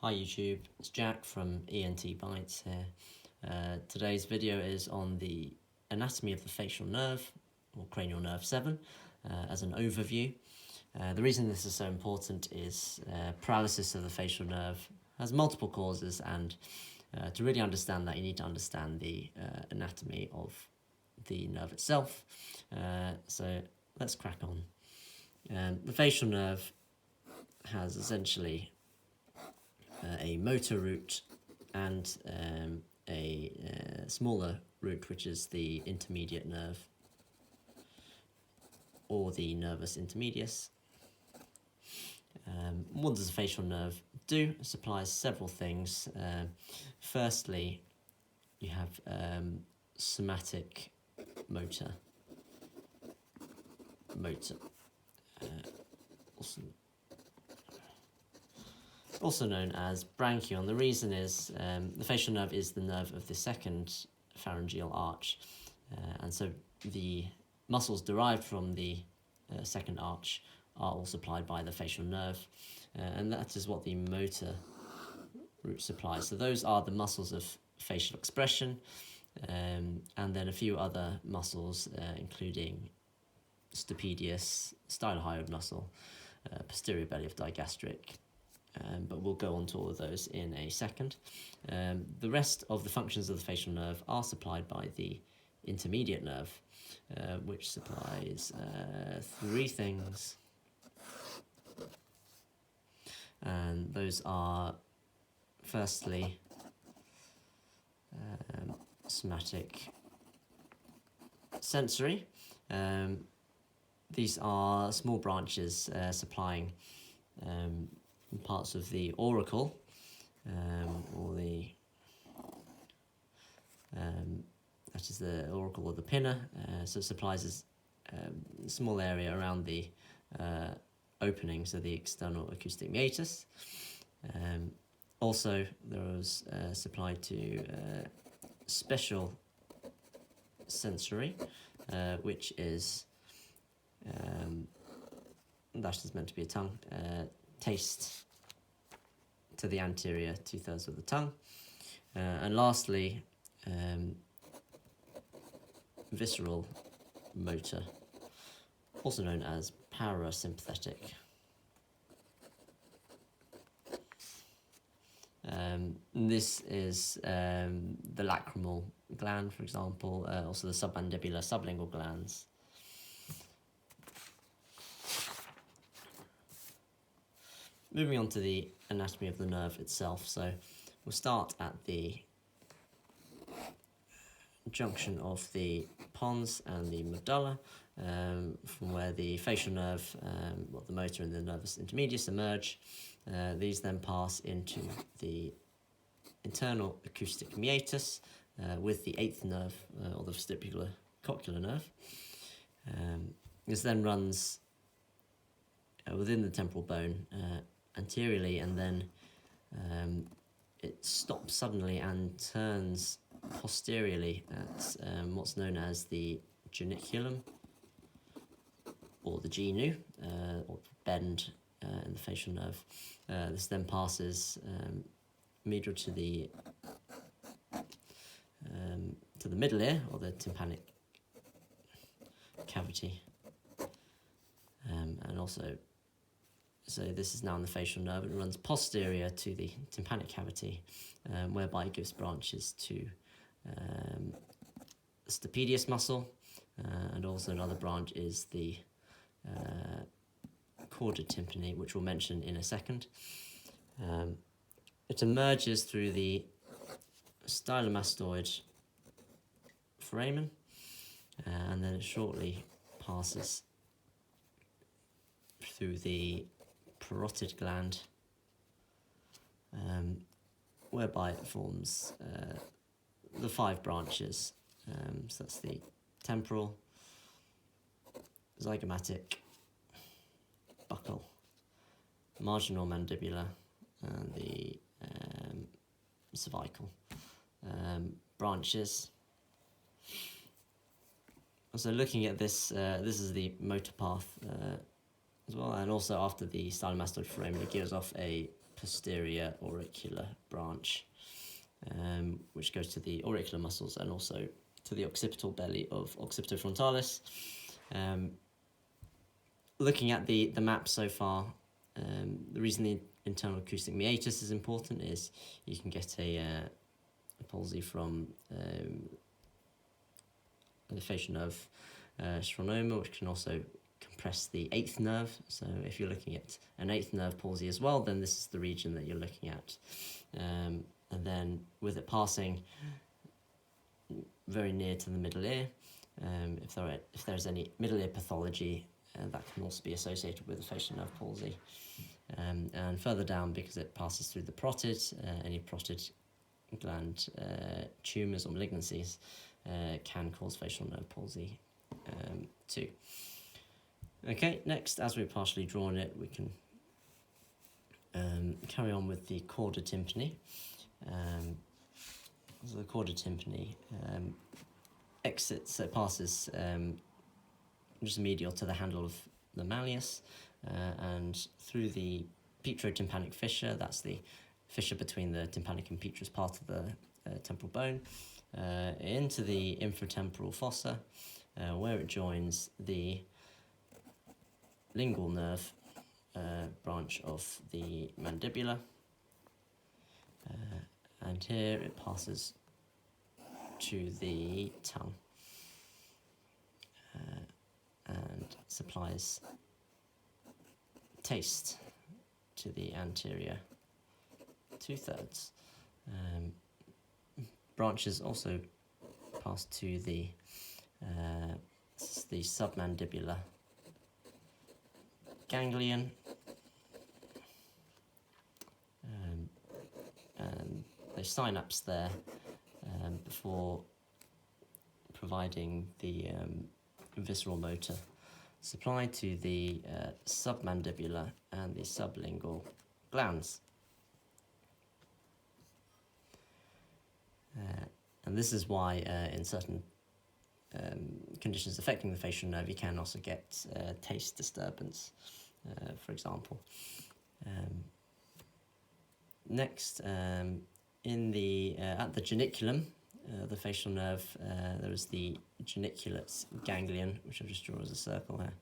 Hi YouTube, it's Jack from ENT Bytes here. Today's video is on the anatomy of the facial nerve, or cranial nerve 7, as an overview. The reason this is so important is paralysis of the facial nerve has multiple causes, and to really understand that you need to understand the anatomy of the nerve itself. So let's crack on. The facial nerve has essentially a motor root and a smaller root, which is the intermediate nerve, or the nervus intermedius. What does a facial nerve do? It supplies several things. Firstly, you have somatic motor. Also known as branchion. The reason is the facial nerve is the nerve of the second pharyngeal arch, and so the muscles derived from the second arch are all supplied by the facial nerve, and that is what the motor root supplies. So those are the muscles of facial expression, and then a few other muscles, including stapedius, stylohyoid muscle, posterior belly of digastric. But we'll go on to all of those in a second. The rest of the functions of the facial nerve are supplied by the intermediate nerve, which supplies three things. And those are, firstly, somatic sensory. These are small branches supplying parts of the auricle, or the that is the auricle or the pinna, so it supplies a small area around the openings of the external acoustic meatus. Also, there was supplied to special sensory, which is that is meant to be a tongue. Taste to the anterior 2/3 of the tongue, and lastly, visceral motor, also known as parasympathetic. This is the lacrimal gland, for example, also the submandibular, sublingual glands. Moving on to the anatomy of the nerve itself, so we'll start at the junction of the pons and the medulla, from where the facial nerve, the motor and the nervus intermedius emerge. These then pass into the internal acoustic meatus with the eighth nerve, or the vestibular cochlear nerve. This then runs within the temporal bone anteriorly, and then it stops suddenly and turns posteriorly at what's known as the geniculum, or the genu, or bend in the facial nerve. This then passes medial to the middle ear, or the tympanic cavity, and also, so this is now in the facial nerve. It runs posterior to the tympanic cavity, whereby it gives branches to stapedius muscle, and also another branch is the chorda tympani, which we'll mention in a second. It emerges through the stylomastoid foramen, and then it shortly passes through the parotid gland, whereby it forms the 5 branches. So that's the temporal, zygomatic, buccal, marginal mandibular, and the cervical branches. So looking at this, this is the motor path as well, and also after the stylomastoid foramen, it gives off a posterior auricular branch, which goes to the auricular muscles and also to the occipital belly of occipitofrontalis. Looking at the map so far, the reason the internal acoustic meatus is important is you can get a palsy from the facial nerve schwannoma, which can also compress the 8th nerve. So if you're looking at an 8th nerve palsy as well, then this is the region that you're looking at. And then with it passing very near to the middle ear, if there's any middle ear pathology, that can also be associated with a facial nerve palsy. And further down, because it passes through the parotid, any parotid gland tumours or malignancies can cause facial nerve palsy too. Okay, next, as we've partially drawn it, we can carry on with the chorda tympani. So the chorda tympani passes just medial to the handle of the malleus, and through the petrotympanic fissure, that's the fissure between the tympanic and petrous part of the temporal bone, into the infratemporal fossa, where it joins the lingual nerve branch of the mandibula, and here it passes to the tongue and supplies taste to the anterior 2/3. Branches also pass to the submandibular ganglion, and they synapse there before providing the visceral motor supply to the submandibular and the sublingual glands. And this is why in certain conditions affecting the facial nerve, you can also get taste disturbance, for example. Next, in the at the geniculum, the facial nerve, there is the geniculate ganglion, which I've just drawn as a circle here,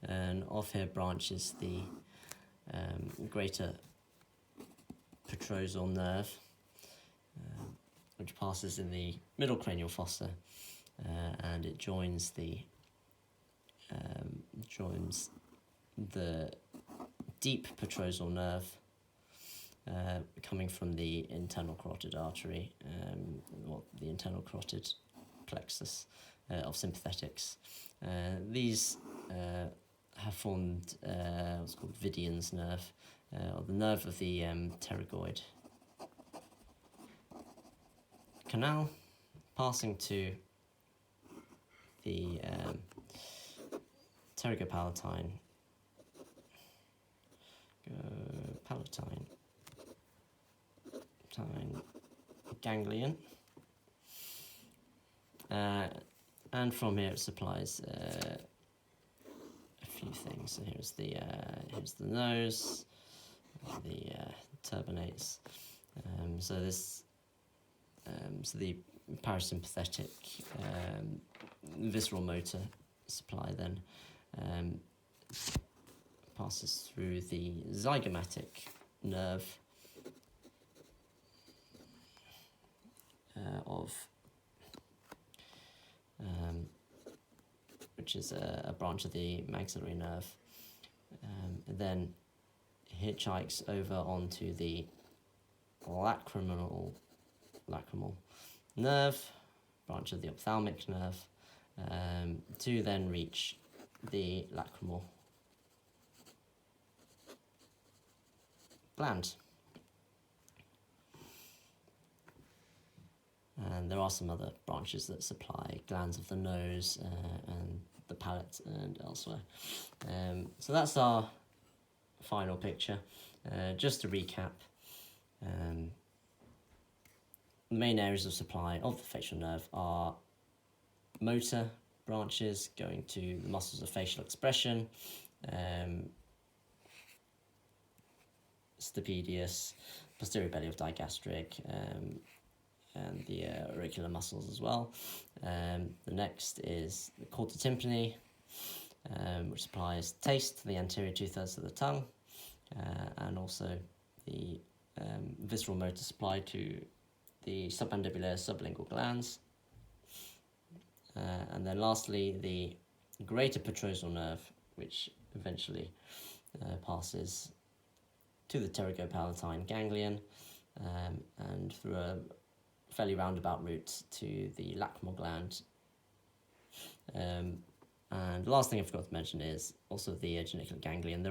and off here branches the greater petrosal nerve, which passes in the middle cranial fossa, and it joins the deep petrosal nerve coming from the internal carotid artery, the internal carotid plexus of sympathetics. These have formed what's called Vidian's nerve, or the nerve of the pterygoid canal, passing to the pterygopalatine ganglion, and from here it supplies a few things. So here's the nose, the turbinates. So the parasympathetic visceral motor supply then passes through the zygomatic nerve which is a branch of the maxillary nerve, and then hitchhikes over onto the lacrimal nerve, branch of the ophthalmic nerve, to then reach the lacrimal gland. And there are some other branches that supply glands of the nose and the palate and elsewhere. So that's our final picture. Just to recap, the main areas of supply of the facial nerve are motor branches going to the muscles of facial expression, stapedius, posterior belly of digastric, and the auricular muscles as well. The next is the chorda tympani, which supplies taste to the anterior 2/3 of the tongue, and also the visceral motor supply to the submandibular sublingual glands. And then lastly, the greater petrosal nerve, which eventually passes to the pterygopalatine ganglion, and through a fairly roundabout route to the lacrimal gland. And the last thing I forgot to mention is also the geniculate ganglion.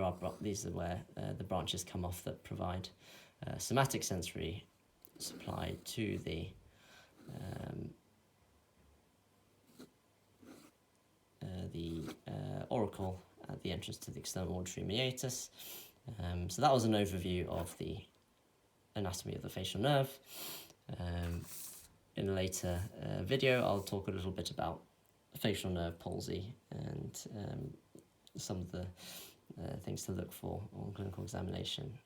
These are where the branches come off that provide somatic sensory supply to the auricle at the entrance to the external auditory meatus. So that was an overview of the anatomy of the facial nerve. In a later video, I'll talk a little bit about facial nerve palsy and some of the things to look for on clinical examination.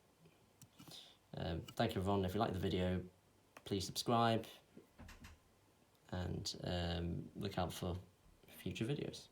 Thank you everyone. If you like the video, please subscribe and look out for future videos.